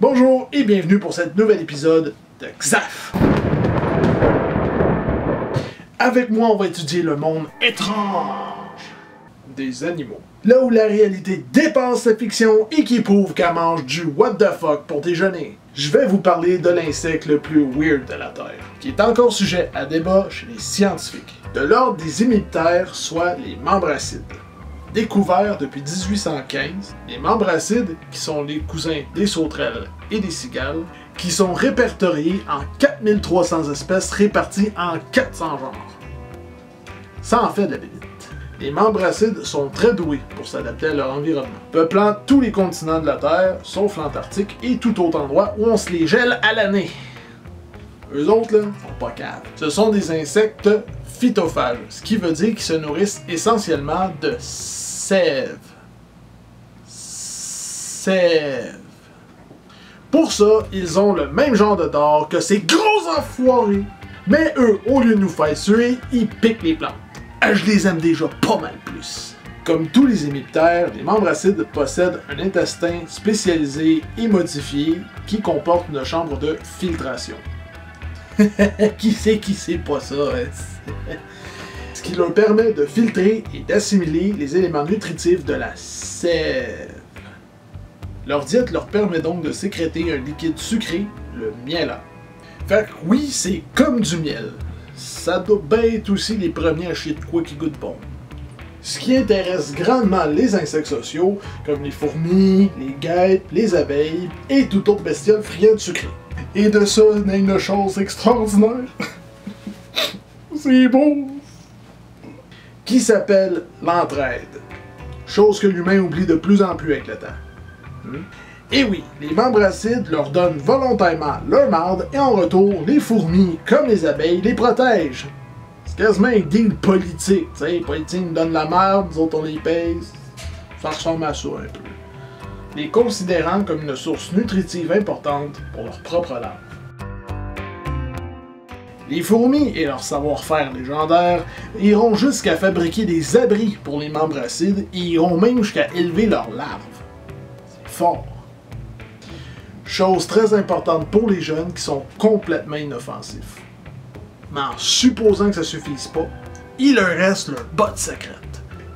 Bonjour et bienvenue pour cet nouvel épisode de XAF. Avec moi, on va étudier le monde étrange des animaux. Là où la réalité dépasse la fiction et qui prouve qu'elle mange du what the fuck pour déjeuner. Je vais vous parler de l'insecte le plus weird de la Terre, qui est encore sujet à débat chez les scientifiques. De l'ordre des hémiptères, soit les membracides. Découverts depuis 1815, les membracides, qui sont les cousins des sauterelles et des cigales, qui sont répertoriés en 4300 espèces réparties en 400 genres. Ça en fait de la bébite. Les membracides sont très doués pour s'adapter à leur environnement, peuplant tous les continents de la Terre, sauf l'Antarctique et tout autre endroit où on se les gèle à l'année. Eux autres, là, sont pas caves. Ce sont des insectes phytophages, ce qui veut dire qu'ils se nourrissent essentiellement de sève. Sève. Pour ça, ils ont le même genre de dard que ces gros enfoirés. Mais eux, au lieu de nous faire suer, ils piquent les plantes. Je les aime déjà pas mal plus. Comme tous les hémiptères, les membracides possèdent un intestin spécialisé et modifié qui comporte une chambre de filtration. Qui sait pas ça? Ce qui leur permet de filtrer et d'assimiler les éléments nutritifs de la sève. Leur diète leur permet donc de sécréter un liquide sucré, le miel. Fait que oui, c'est comme du miel. Ça doit bien être aussi les premiers à chier de quoi qui goûte bon. Ce qui intéresse grandement les insectes sociaux, comme les fourmis, les guêpes, les abeilles et toute autre bestiole friande sucré. Et de ça, il y a une chose extraordinaire. C'est beau! Qui s'appelle l'entraide. Chose que l'humain oublie de plus en plus avec le temps. Et oui, les membracides leur donnent volontairement leur marde et en retour, les fourmis, comme les abeilles, les protègent. C'est quasiment un deal politique, tu sais, les politiciens nous donnent la marde, nous autres on les paye. Ça ressemble à ça un peu. Les considérant comme une source nutritive importante pour leur propre larve. Les fourmis et leur savoir-faire légendaire iront jusqu'à fabriquer des abris pour les membracides et iront même jusqu'à élever leurs larves. C'est fort. Chose très importante pour les jeunes qui sont complètement inoffensifs. Mais en supposant que ça suffise pas, il leur reste leur botte secrète.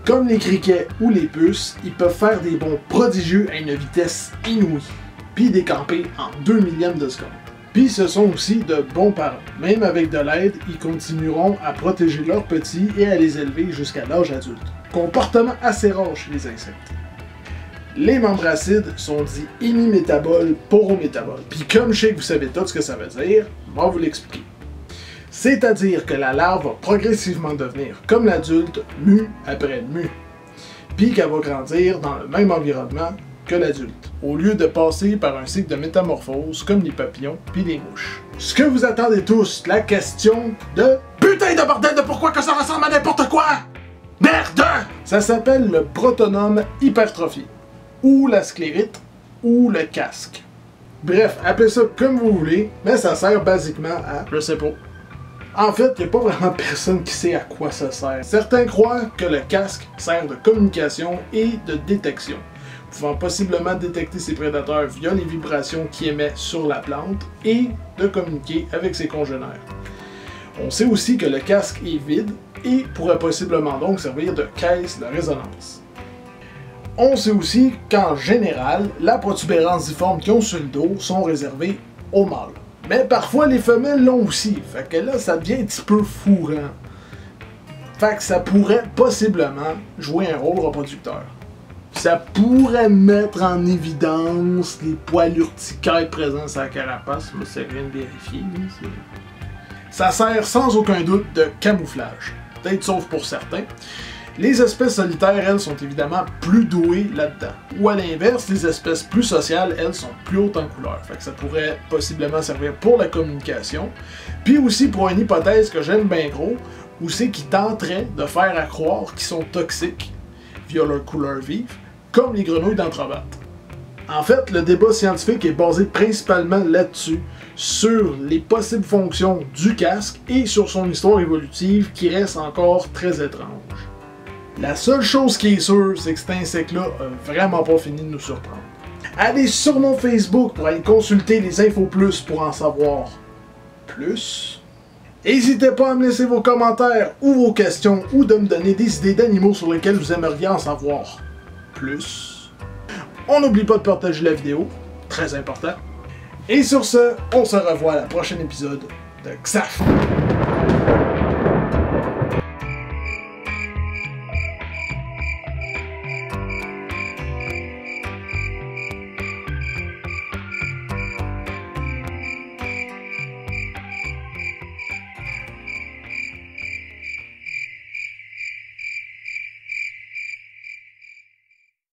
Comme les criquets ou les puces, ils peuvent faire des bonds prodigieux à une vitesse inouïe, puis décamper en 2 millièmes de seconde. Puis ce sont aussi de bons parents. Même avec de l'aide, ils continueront à protéger leurs petits et à les élever jusqu'à l'âge adulte. Comportement assez rare chez les insectes. Les membracides sont dits hémimétaboles, porométaboles. Puis comme je sais que vous savez tout ce que ça veut dire, je vais vous l'expliquer. C'est-à-dire que la larve va progressivement devenir comme l'adulte, mue après mue. Puis qu'elle va grandir dans le même environnement que l'adulte, au lieu de passer par un cycle de métamorphose comme les papillons puis les mouches. Ce que vous attendez tous, la question de putain de bordel de pourquoi que ça ressemble à n'importe quoi! Merde! Ça s'appelle le protonome hypertrophié, ou la sclérite, ou le casque. Bref, appelez ça comme vous voulez, mais ça sert basiquement à, je sais pas. En fait, il n'y a pas vraiment personne qui sait à quoi ça sert. Certains croient que le casque sert de communication et de détection, pouvant possiblement détecter ses prédateurs via les vibrations qu'il émet sur la plante et de communiquer avec ses congénères. On sait aussi que le casque est vide et pourrait possiblement donc servir de caisse de résonance. On sait aussi qu'en général, la protubérance difforme qu'ils ont sur le dos sont réservées aux mâles. Mais parfois les femelles l'ont aussi, fait que là ça devient un petit peu fourrant. Fait que ça pourrait possiblement jouer un rôle reproducteur. Ça pourrait mettre en évidence les poils urticaires présents sur la carapace, mais c'est rien de vérifié. Ça sert sans aucun doute de camouflage, peut-être sauf pour certains. Les espèces solitaires, elles, sont évidemment plus douées là-dedans. Ou à l'inverse, les espèces plus sociales, elles, sont plus hautes en couleur. Fait que ça pourrait possiblement servir pour la communication. Puis aussi pour une hypothèse que j'aime bien gros, où c'est qu'ils tenteraient de faire à croire qu'ils sont toxiques via leur couleur vive, comme les grenouilles d'entrebâte. En fait, le débat scientifique est basé principalement là-dessus, sur les possibles fonctions du casque et sur son histoire évolutive qui reste encore très étrange. La seule chose qui est sûre, c'est que cet insecte-là a vraiment pas fini de nous surprendre. Allez sur mon Facebook pour aller consulter les infos plus pour en savoir plus. N'hésitez pas à me laisser vos commentaires ou vos questions ou de me donner des idées d'animaux sur lesquels vous aimeriez en savoir plus. On n'oublie pas de partager la vidéo, très important. Et sur ce, on se revoit à la prochaine épisode de XAF.